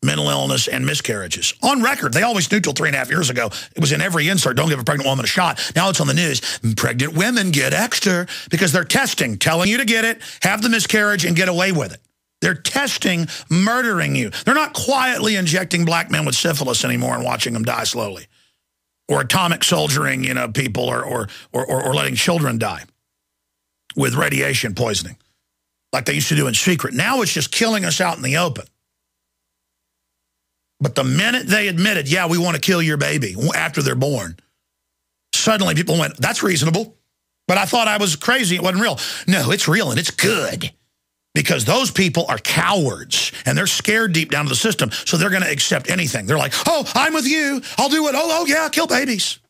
mental illness, and miscarriages. On record, they always knew till 3.5 years ago. It was in every insert, don't give a pregnant woman a shot. Now it's on the news. Pregnant women get extra because they're testing, telling you to get it, have the miscarriage, and get away with it. They're testing, murdering you. They're not quietly injecting black men with syphilis anymore and watching them die slowly. Or atomic soldiering, people, or letting children die with radiation poisoning, like they used to do in secret. Now it's just killing us out in the open. But the minute they admitted, yeah, we want to kill your baby after they're born, suddenly people went, that's reasonable. But I thought I was crazy. It wasn't real. No, it's real and it's good. Because those people are cowards, and they're scared deep down to the system, so they're going to accept anything. They're like, oh, I'm with you. I'll do it. Oh, yeah, kill babies.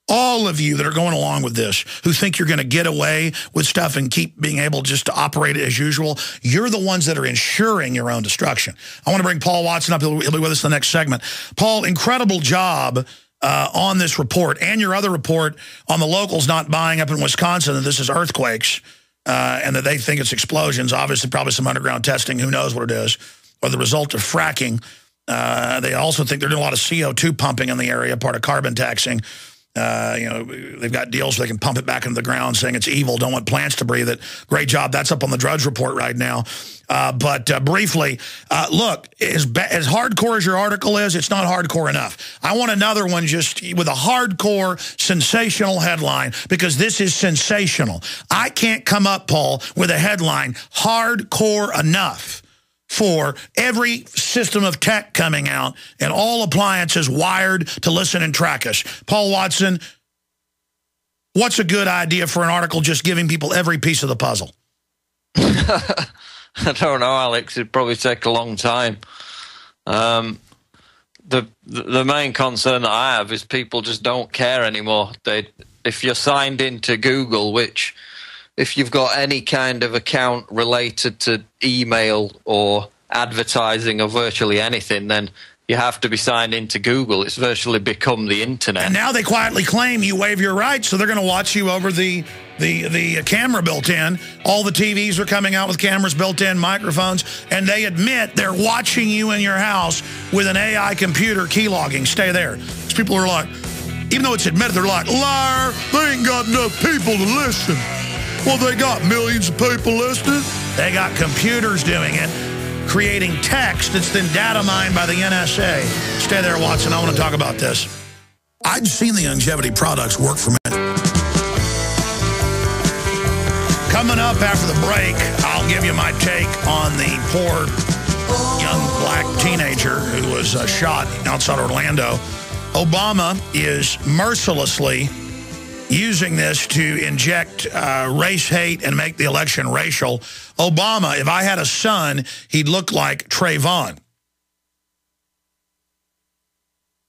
All of you that are going along with this, who think you're going to get away with stuff and keep being able just to operate it as usual, you're the ones that are ensuring your own destruction. I want to bring Paul Watson up. He'll be with us in the next segment. Paul, incredible job on this report and your other report on the locals not buying up in Wisconsin that this is earthquakes. And that they think it's explosions, obviously probably some underground testing, who knows what it is, or the result of fracking. They also think they're doing a lot of CO2 pumping in the area, part of carbon taxing. They've got deals where they can pump it back into the ground, saying it's evil, don't want plants to breathe it. Great job. That's up on the Drudge Report right now. But briefly, look, as hardcore as your article is, it's not hardcore enough. I want another one just with a hardcore, sensational headline, because this is sensational. I can't come up, Paul, with a headline hardcore enough for every system of tech coming out and all appliances wired to listen and track us. Paul Watson, what's a good idea for an article just giving people every piece of the puzzle? I don't know, Alex. It'd probably take a long time. The main concern that I have is people just don't care anymore. If you're signed into Google, which if you've got any kind of account related to email or advertising or virtually anything, then you have to be signed into Google. It's virtually become the internet. And now they quietly claim you waive your rights, so they're going to watch you over the camera built in. All the TVs are coming out with cameras built in, microphones, and they admit they're watching you in your house with an AI computer keylogging. Stay there. These people are like, even though it's admitted, they're like, liar, they ain't got enough people to listen. Well, they got millions of people listening. They got computers doing it, creating text that's then data mined by the NSA. Stay there, Watson. I want to talk about this. I'd seen the longevity products work for me. Coming up after the break, I'll give you my take on the poor young black teenager who was shot outside Orlando. Obama is mercilessly using this to inject race hate and make the election racial. Obama, if I had a son, he'd look like Trayvon.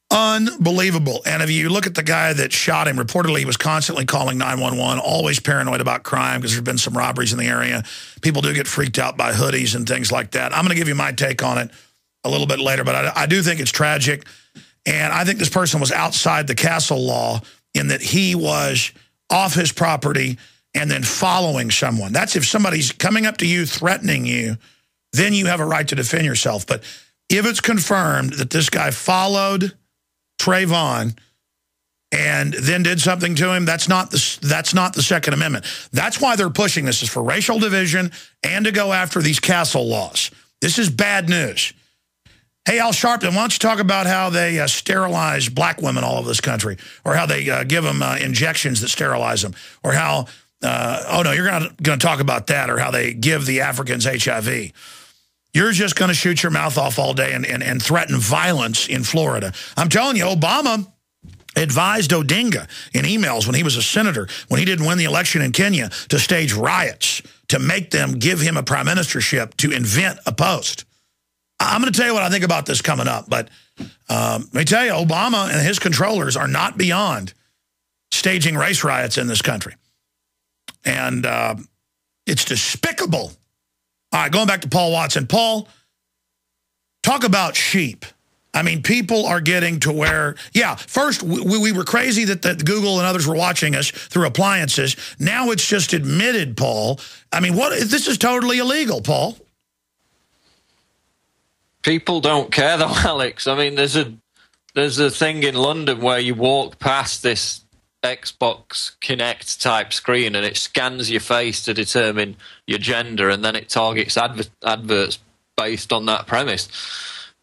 Unbelievable. And if you look at the guy that shot him, reportedly he was constantly calling 911, always paranoid about crime because there's been some robberies in the area. People do get freaked out by hoodies and things like that. I'm going to give you my take on it a little bit later, but I do think it's tragic. And I think this person was outside the castle law in that he was off his property and then following someone. That's if somebody's coming up to you, threatening you, then you have a right to defend yourself. But if it's confirmed that this guy followed Trayvon and then did something to him, that's not the Second Amendment. That's why they're pushing this, is for racial division and to go after these castle laws. This is bad news. Hey, Al Sharpton, why don't you talk about how they sterilize black women all over this country, or how they give them injections that sterilize them, or how, oh no, you're not going to talk about that, or how they give the Africans HIV. You're just going to shoot your mouth off all day and threaten violence in Florida. I'm telling you, Obama advised Odinga in emails when he was a senator, when he didn't win the election in Kenya, to stage riots, to make them give him a prime ministership, to invent a post. I'm going to tell you what I think about this coming up, but let me tell you, Obama and his controllers are not beyond staging race riots in this country. And it's despicable. All right, going back to Paul Watson. Paul, talk about sheep. I mean, people are getting to where, yeah, first we were crazy that Google and others were watching us through appliances. Now it's just admitted, Paul. I mean, this is totally illegal, Paul. People don't care though, Alex. I mean, there's a thing in London where you walk past this Xbox Kinect type screen and it scans your face to determine your gender, and then it targets adverts based on that premise.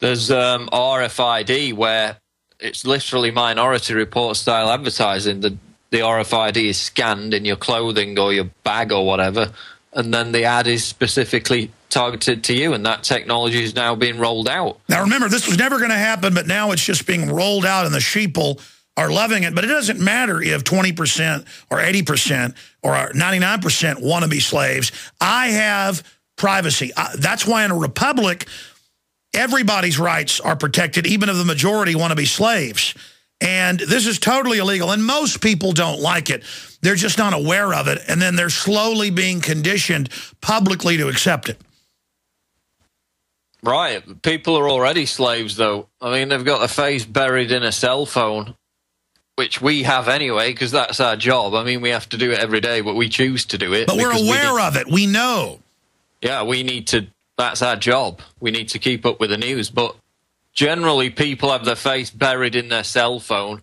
There's RFID where it's literally Minority Report style advertising. The RFID is scanned in your clothing or your bag or whatever, and then the ad is specifically targeted to you, and that technology is now being rolled out. Now remember, this was never going to happen, but now it's just being rolled out, and the sheeple are loving it. But it doesn't matter if 20% or 80% or 99% want to be slaves. I have privacy. That's why in a republic, everybody's rights are protected, even if the majority want to be slaves. And this is totally illegal, and most people don't like it. They're just not aware of it, and then they're slowly being conditioned publicly to accept it. Right. People are already slaves, though. I mean, they've got their face buried in a cell phone, which we have anyway, because that's our job. I mean, we have to do it every day, but we choose to do it. But we're aware of it. We know. Yeah, we need to. That's our job. We need to keep up with the news. But generally, people have their face buried in their cell phone.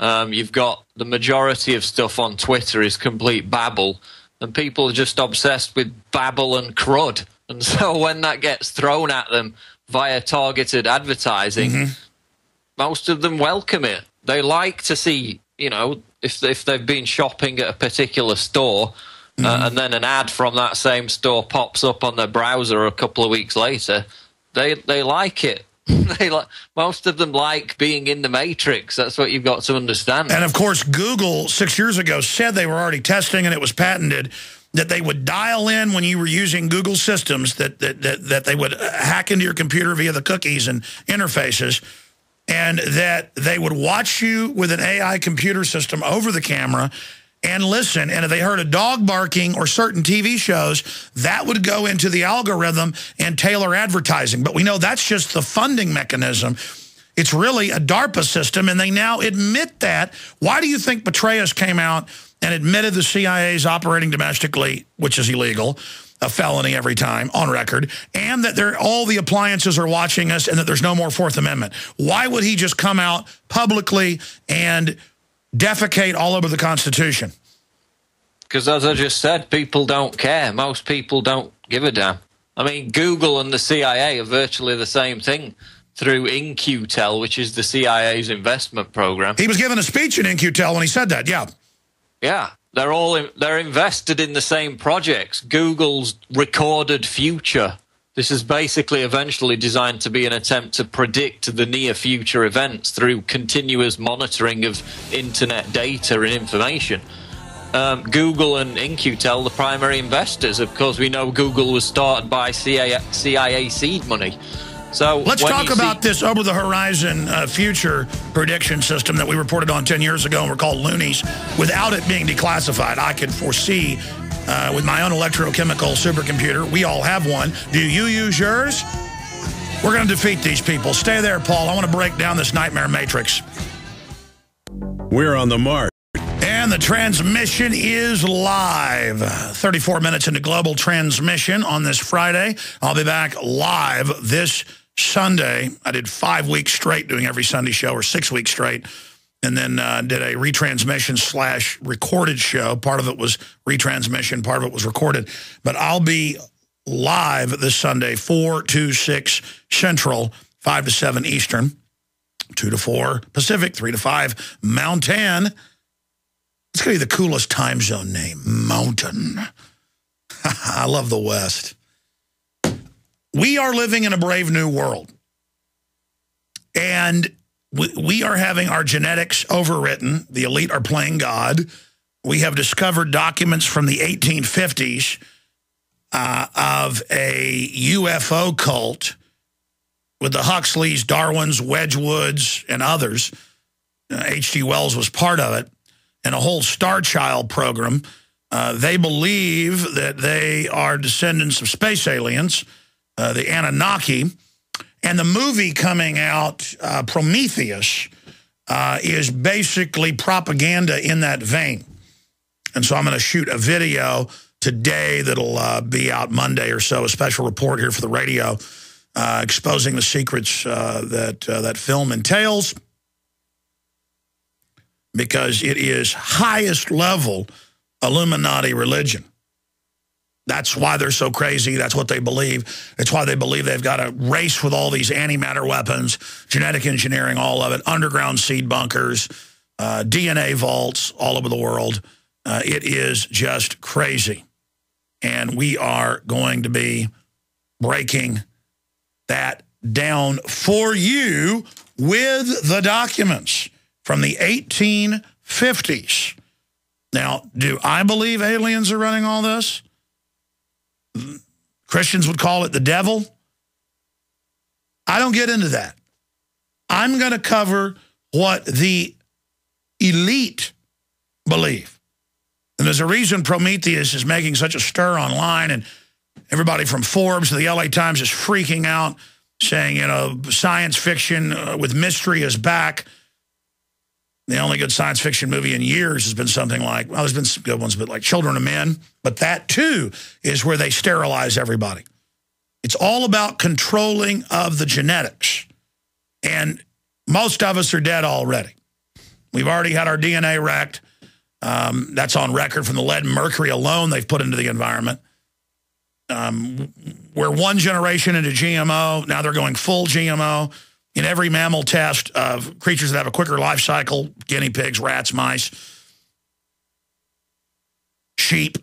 You've got the majority of stuff on Twitter is complete babble, and people are just obsessed with babble and crud. And so when that gets thrown at them via targeted advertising, most of them welcome it. They like to see, you know, if they've been shopping at a particular store, and then an ad from that same store pops up on their browser a couple of weeks later, they like it. Most of them like being in the Matrix. That's what you've got to understand. And of course, Google 6 years ago said they were already testing, and it was patented, that they would dial in when you were using Google systems, that they would hack into your computer via the cookies and interfaces, and that they would watch you with an AI computer system over the camera and listen. And if they heard a dog barking or certain TV shows, that would go into the algorithm and tailor advertising. But we know that's just the funding mechanism. It's really a DARPA system, and they now admit that. Why do you think Petraeus came out and admitted the CIA's operating domestically, which is illegal, a felony every time, on record, and that all the appliances are watching us and that there's no more Fourth Amendment? Why would he just come out publicly and defecate all over the Constitution? Because as I just said, people don't care. Most people don't give a damn. I mean, Google and the CIA are virtually the same thing through In-Q-Tel, which is the CIA's investment program. He was giving a speech in In-Q-Tel when he said that, yeah. Yeah, they're invested in the same projects. Google's recorded future. This is basically eventually designed to be an attempt to predict the near future events through continuous monitoring of internet data and information. Google and In-Q-Tel, the primary investors. Of course, we know Google was started by CIA seed money. So let's talk about this over-the-horizon future prediction system that we reported on 10 years ago and were called loonies, without it being declassified. I could foresee with my own electrochemical supercomputer. We all have one. Do you use yours? We're going to defeat these people. Stay there, Paul. I want to break down this nightmare matrix. We're on the mark. And the transmission is live. 34 minutes into global transmission on this Friday. I'll be back live this Sunday. I did 5 weeks straight doing every Sunday show, or 6 weeks straight, and then did a retransmission / recorded show. Part of it was retransmission, part of it was recorded. But I'll be live this Sunday, 4 to 6 Central, 5 to 7 Eastern, 2 to 4 Pacific, 3 to 5 Mountain. It's going to be the coolest time zone name, Mountain. I love the West. We are living in a brave new world. And we are having our genetics overwritten. The elite are playing God. We have discovered documents from the 1850s of a UFO cult with the Huxleys, Darwins, Wedgwoods, and others. H.G. Wells was part of it. And a whole Star Child program. They believe that they are descendants of space aliens, the Anunnaki. And the movie coming out, Prometheus, is basically propaganda in that vein. And so I'm going to shoot a video today that'll be out Monday or so, a special report here for the radio exposing the secrets that film entails, because it is highest level Illuminati religion. That's why they're so crazy. That's what they believe. It's why they believe they've got a race with all these antimatter weapons, genetic engineering, all of it, underground seed bunkers, DNA vaults all over the world. It is just crazy. And we are going to be breaking that down for you with the documents from the 1850s. Now, do I believe aliens are running all this? Christians would call it the devil. I don't get into that. I'm going to cover what the elite believe. And there's a reason Prometheus is making such a stir online, and everybody from Forbes to the LA Times is freaking out, saying, you know, science fiction with mystery is back. The only good science fiction movie in years has been something like, well, there's been some good ones, but like Children of Men. But that, too, is where they sterilize everybody. It's all about controlling of the genetics. And most of us are dead already. We've already had our DNA wrecked. That's on record from the lead and mercury alone they've put into the environment. We're one generation into GMO. Now they're going full GMO. In every mammal test of creatures that have a quicker life cycle, guinea pigs, rats, mice, sheep,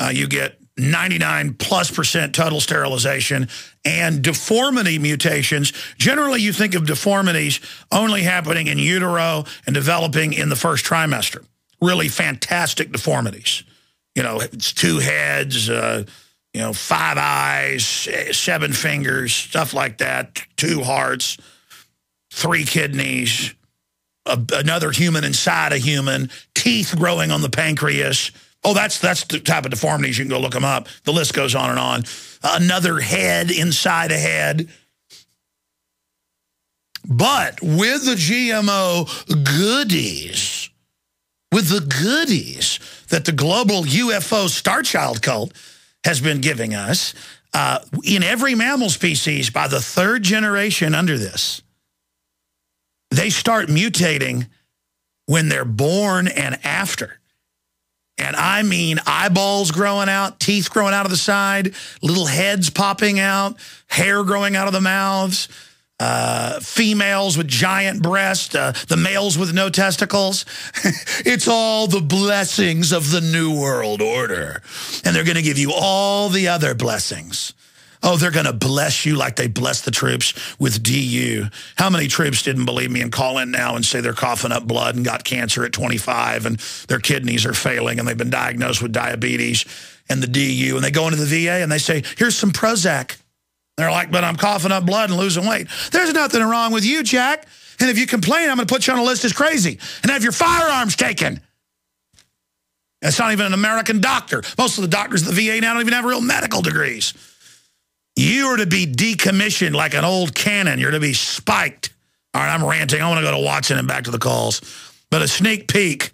you get 99+% total sterilization and deformity mutations. Generally, you think of deformities only happening in utero and developing in the first trimester. Really fantastic deformities. You know, it's 2 heads, 5 eyes, 7 fingers, stuff like that, 2 hearts, 3 kidneys, another human inside a human, teeth growing on the pancreas. Oh, that's the type of deformities. You can go look them up. The list goes on and on. Another head inside a head. But with the GMO goodies, with the goodies that the global UFO Starchild cult has been giving us, in every mammal species, by the 3rd generation under this, they start mutating when they're born and after. And I mean eyeballs growing out, teeth growing out of the side, little heads popping out, hair growing out of the mouths, females with giant breasts, the males with no testicles. It's all the blessings of the New World Order. And they're going to give you all the other blessings. Oh, they're going to bless you like they blessed the troops with DU. How many troops didn't believe me and call in now and say they're coughing up blood and got cancer at 25 and their kidneys are failing and they've been diagnosed with diabetes and the DU, and they go into the VA and they say, here's some Prozac. They're like, but I'm coughing up blood and losing weight. There's nothing wrong with you, Jack. And if you complain, I'm going to put you on a list as crazy and have your firearms taken. That's not even an American doctor. Most of the doctors at the VA now don't even have real medical degrees. You are to be decommissioned like an old cannon. You're to be spiked. All right, I'm ranting. I want to go to Watson and back to the calls. But a sneak peek